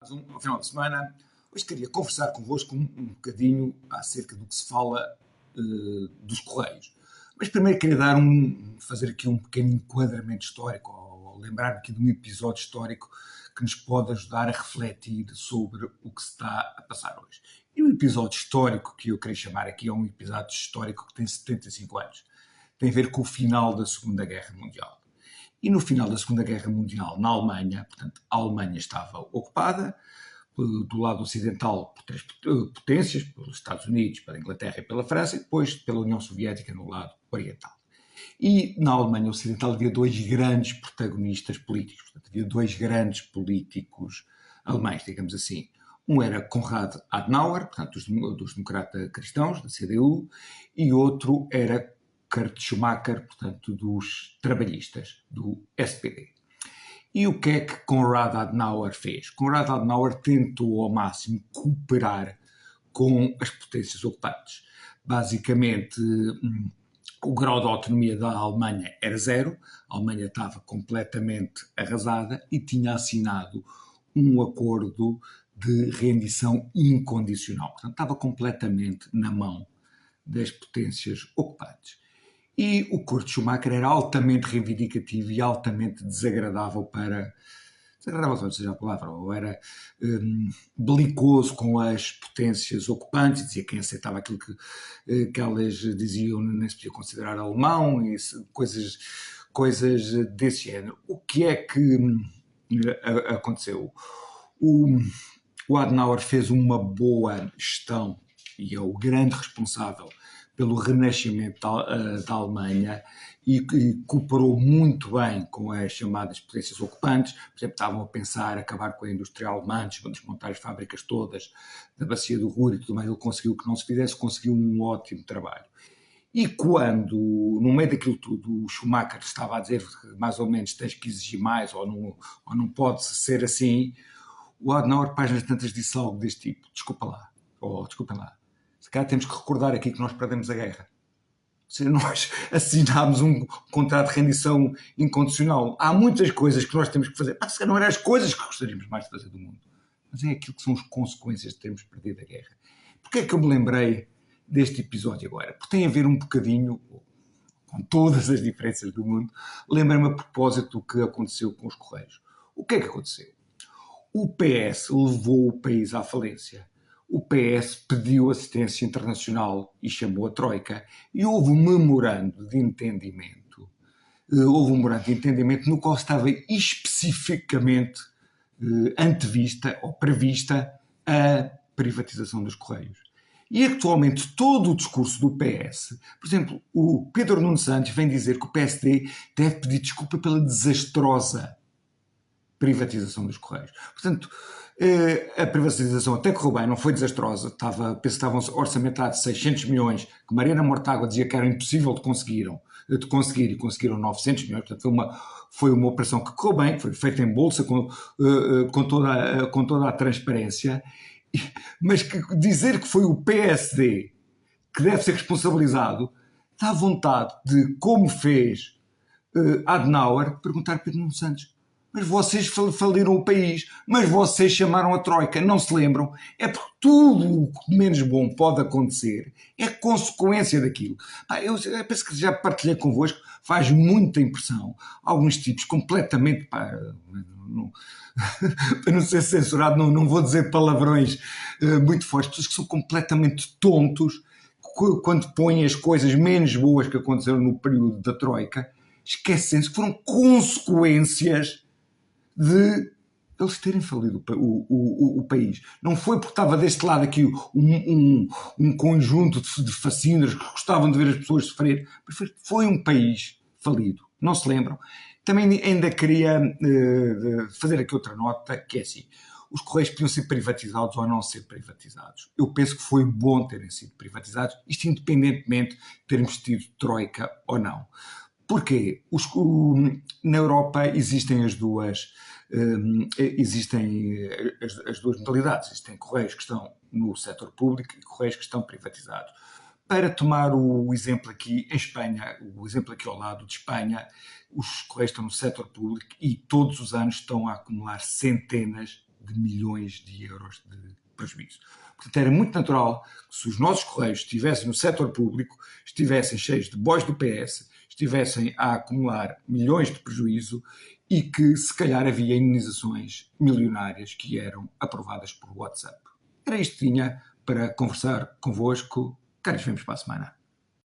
mais um final de semana. Hoje queria conversar convosco um bocadinho acerca do que se fala dos Correios. Mas primeiro queria fazer aqui um pequeno enquadramento histórico, ou lembrar-me aqui de um episódio histórico que nos pode ajudar a refletir sobre o que se está a passar hoje. E o episódio histórico que eu queria chamar aqui é um episódio histórico que tem 75 anos. Tem a ver com o final da Segunda Guerra Mundial. E no final da Segunda Guerra Mundial, na Alemanha, portanto, a Alemanha estava ocupada do lado ocidental por três potências, pelos Estados Unidos, pela Inglaterra e pela França, e depois pela União Soviética no lado oriental. E na Alemanha Ocidental havia dois grandes protagonistas políticos, portanto, havia dois grandes políticos alemães, digamos assim. Um era Konrad Adenauer, portanto, dos democratas cristãos, da CDU, e outro era Kurt Schumacher, portanto, dos trabalhistas, do SPD. E o que é que Konrad Adenauer fez? Konrad Adenauer tentou ao máximo cooperar com as potências ocupantes. Basicamente, o grau de autonomia da Alemanha era zero, a Alemanha estava completamente arrasada e tinha assinado um acordo de rendição incondicional. Portanto, estava completamente na mão das potências ocupantes. E o Kurt Schumacher era altamente reivindicativo e altamente desagradável para... Desagradável, não seja a palavra, ou era belicoso com as potências ocupantes, dizia que quem aceitava aquilo que elas diziam nem se podia considerar alemão, e coisas desse género. O que é que aconteceu? O Adenauer fez uma boa gestão e é o grande responsável pelo renascimento da Alemanha e cooperou muito bem com as chamadas potências ocupantes. Por exemplo, estavam a pensar acabar com a indústria alemã, desmontar as fábricas todas da bacia do Ruhr e tudo mais. Ele conseguiu que não se fizesse, conseguiu um ótimo trabalho. E quando, no meio daquilo tudo, o Schumacher estava a dizer que mais ou menos tens que exigir mais ou não pode ser assim, o Adenauer, páginas tantas, disse algo deste tipo: desculpem lá. Se calhar temos que recordar aqui que nós perdemos a guerra. Se nós assinámos um contrato de rendição incondicional, há muitas coisas que nós temos que fazer. Se calhar não eram as coisas que gostaríamos mais de fazer do mundo, mas é aquilo que são as consequências de termos perdido a guerra. Porquê é que eu me lembrei deste episódio agora? Porque tem a ver um bocadinho, com todas as diferenças do mundo, lembra-me a propósito do que aconteceu com os Correios. O que é que aconteceu? O PS levou o país à falência. O PS pediu assistência internacional e chamou a Troika, e houve um memorando de entendimento. No qual estava especificamente antevista ou prevista a privatização dos Correios. E atualmente todo o discurso do PS, por exemplo, o Pedro Nuno Santos vem dizer que o PSD deve pedir desculpa pela desastrosa privatização dos Correios. Portanto, a privatização até correu bem, não foi desastrosa, penso que estavam orçamentados 600 milhões, que Mariana Mortágua dizia que era impossível de conseguir, e conseguiram 900 milhões, portanto foi uma operação que correu bem, foi feita em bolsa com toda a transparência, mas dizer que foi o PSD que deve ser responsabilizado, dá vontade de, como fez Adenauer, perguntar a Pedro Nuno Santos: mas vocês faliram o país, mas vocês chamaram a Troika, não se lembram? É porque tudo o que menos bom pode acontecer é consequência daquilo. Eu penso que já partilhei convosco, faz muita impressão. Alguns tipos completamente... para não ser censurado, não vou dizer palavrões muito fortes, pessoas que são completamente tontos quando põem as coisas menos boas que aconteceram no período da Troika, esquecendo-se que foram consequências de eles terem falido o país. Não foi porque estava deste lado aqui um conjunto de fascínoras que gostavam de ver as pessoas sofrer, mas foi um país falido. Não se lembram? Também ainda queria fazer aqui outra nota, que é assim: os Correios podiam ser privatizados ou não ser privatizados. Eu penso que foi bom terem sido privatizados, isto independentemente de termos tido Troika ou não. Porquê? Na Europa existem as duas modalidades. Existem Correios que estão no setor público e Correios que estão privatizados. Para tomar o exemplo aqui, em Espanha, o exemplo aqui ao lado de Espanha, os Correios estão no setor público e todos os anos estão a acumular centenas de milhões de euros de prejuízo. Portanto, era muito natural que se os nossos Correios estivessem no setor público, estivessem cheios de bois do PS, estivessem a acumular milhões de prejuízo e que, se calhar, havia indenizações milionárias que eram aprovadas por WhatsApp. Era isto que tinha para conversar convosco. Caros, vemos para a semana.